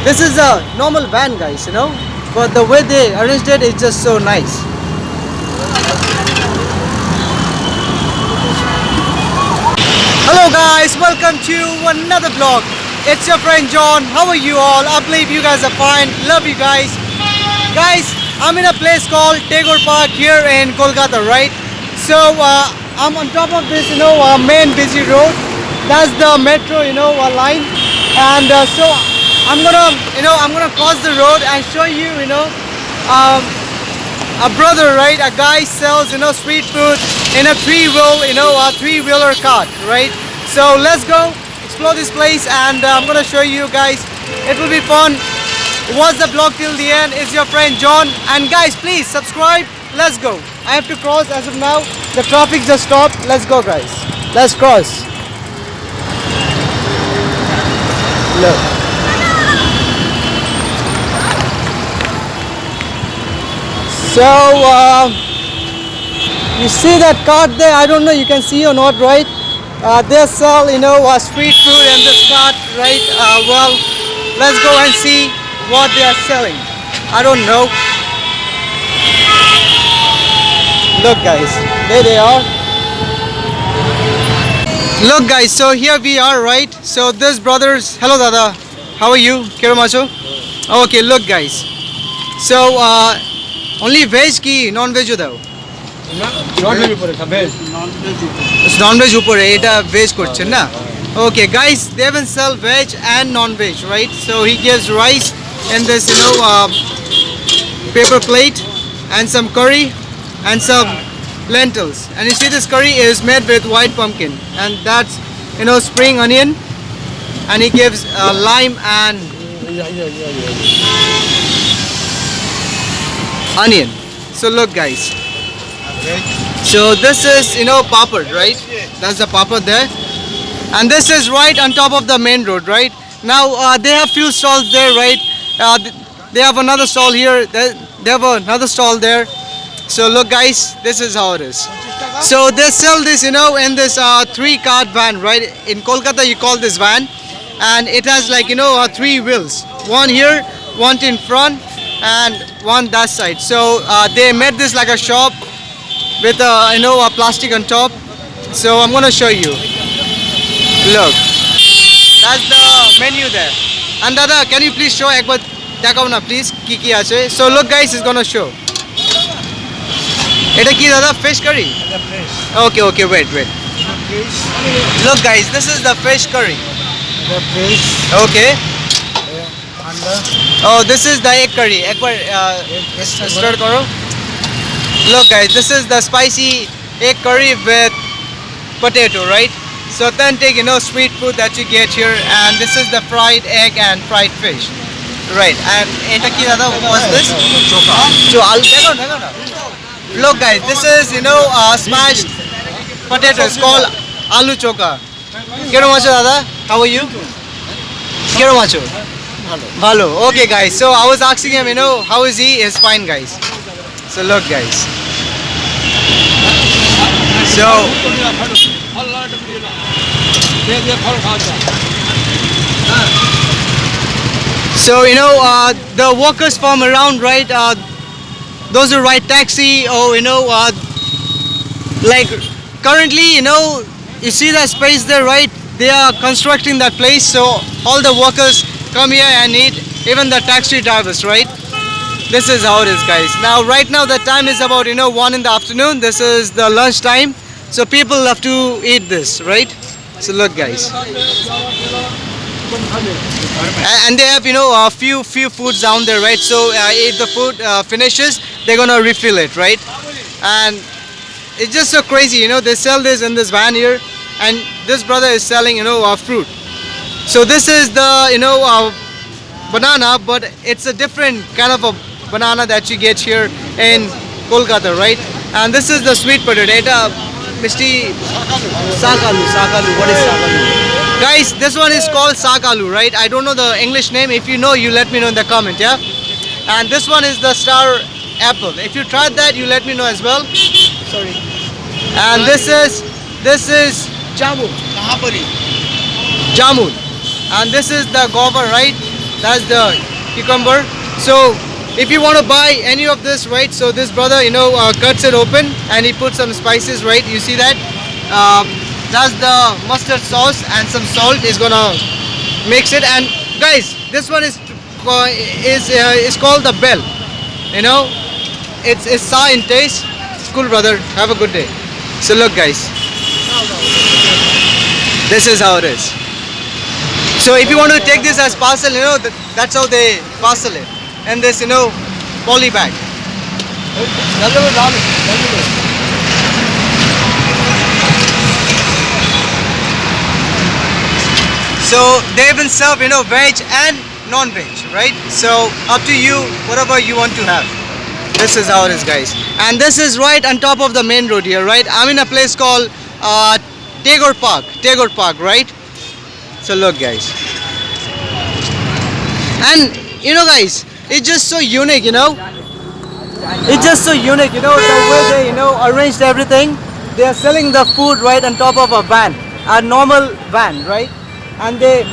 This is a normal van, guys, you know, but the way they arranged it is just so nice. Hello guys, welcome to another vlog. It's your friend John. How are you all? I believe you guys are fine. Love you guys. Guys, I'm in a place called Tagore Park here in Kolkata, right? So I'm on top of this, main busy road. That's the metro, line. And so I'm gonna cross the road and show you, a brother, right? A guy sells, street food in a three-wheeler cart, right? So let's go explore this place, and I'm gonna show you guys. It will be fun. Watch the vlog till the end. It's your friend John, and guys, please subscribe. Let's go. I have to cross as of now. The traffic just stopped. Let's go, guys. Let's cross. Look. So you see that cart there? I don't know. You can see or not, right? They sell, street food in this cart, right? Well, let's go and see what they are selling. I don't know. Look guys, there they are. Look guys, so here we are, right? So this brothers, hello dada, how are you? Kero macho? Okay, look guys. So only veg ki non-veg though? Non-veg upore veg. Non-veg upore eta veg korchen na? Okay guys, they even sell veg and non-veg, right? So he gives rice in this, paper plate and some curry and some lentils, and you see this curry is made with white pumpkin, and that's spring onion, and he gives lime and onion. So look guys, so this is papad, right? That's the papad there, and this is right on top of the main road, right? Now they have few stalls there, right? They have another stall here, they have another stall there. So look guys, this is how it is. So they sell this, in this three-cart van, right? In Kolkata you call this van, and it has like three wheels. One here, one in front, and one that side. So they made this like a shop with a plastic on top. So I'm gonna show you. Look, that's the menu there. And Dada, can you please show ekbar dekao na please ki ki ache? So look guys, it's gonna show. Eta ki dada, fish curry? Okay, wait. Look guys, this is the fish curry. Okay. Oh, this is the egg curry. Ekbar stir karo. Look guys, this is the spicy egg curry with potato, right? So authentic, street food that you get here, and this is the fried egg and fried fish. Right, and eta ki dada, what's this? Choka. Look guys, this is smashed potatoes called aloo choka. Kero macho dada, how are you? Kero macho? Bhalo. Okay guys, so I was asking him, how is he? He's fine guys. So look guys. So the workers from around, right? Those who ride taxi, or like currently, you see that space there, right? They are constructing that place, so all the workers come here and eat, even the taxi drivers, right? This is how it is guys. Now right now the time is about 1 in the afternoon. This is the lunch time, so people love to eat this, right? So look guys, and they have a few foods down there, right? So if the food finishes, they're gonna refill it, right? And it's just so crazy, they sell this in this van here, and this brother is selling fruit. So this is the banana, but it's a different kind of a banana that you get here in Kolkata, right? And this is the sweet potato. Mr. Sakalu. What is Sakalu? Guys, this one is called Sakalu, right? I don't know the English name. If you know, you let me know in the comment, yeah? And this one is the star apple. If you tried that, you let me know as well. Sorry. And this is jamun. And this is the guava, right? That's the cucumber. So if you want to buy any of this, right? So this brother, cuts it open and he puts some spices, right? You see that? That's the mustard sauce and some salt is gonna mix it. And guys, this one is called the bell. You know, it's sour in taste. It's cool, brother. Have a good day. So look, guys, this is how it is. So if you want to take this as parcel, that's how they parcel it. And this, poly bag. So they even serve, veg and non-veg, right? So up to you, whatever you want to have. This is how it is, guys. And this is right on top of the main road here, right? I'm in a place called Tagore Park, right? So look, guys. And guys, it's just so unique, It's just so unique, the way they, arranged everything. They are selling the food right on top of a van, a normal van, right? And they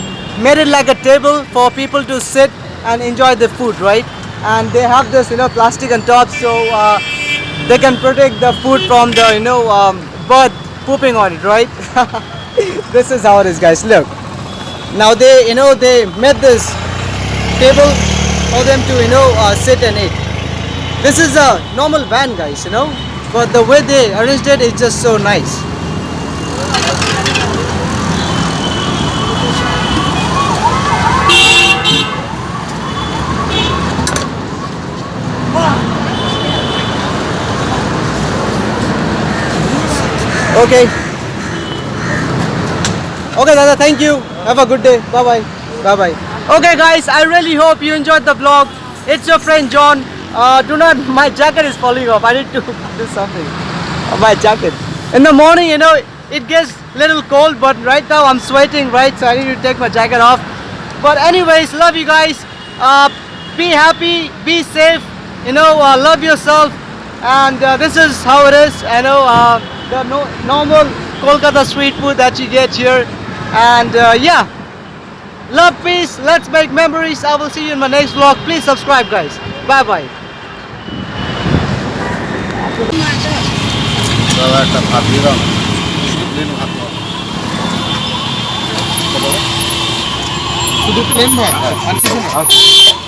made it like a table for people to sit and enjoy the food, right? And they have this, plastic on top, so they can protect the food from the, bird pooping on it, right? This is how it is, guys. Look. Now they, they made this table for them to, sit and eat. This is a normal van, guys, but the way they arranged it is just so nice. Okay. Okay, Dada, thank you. Have a good day. Bye-bye. Bye-bye. Okay, guys, I really hope you enjoyed the vlog. It's your friend John. My jacket is falling off. I need to do something on my jacket. In the morning, it gets a little cold, but right now I'm sweating, right? So I need to take my jacket off. But anyways, love you guys. Be happy, be safe, love yourself. And this is how it is. The normal Kolkata street food that you get here. And yeah, love, peace, let's make memories. I will see you in my next vlog. Please subscribe, guys. Bye bye. শুধু plane ভাত আর কিছু না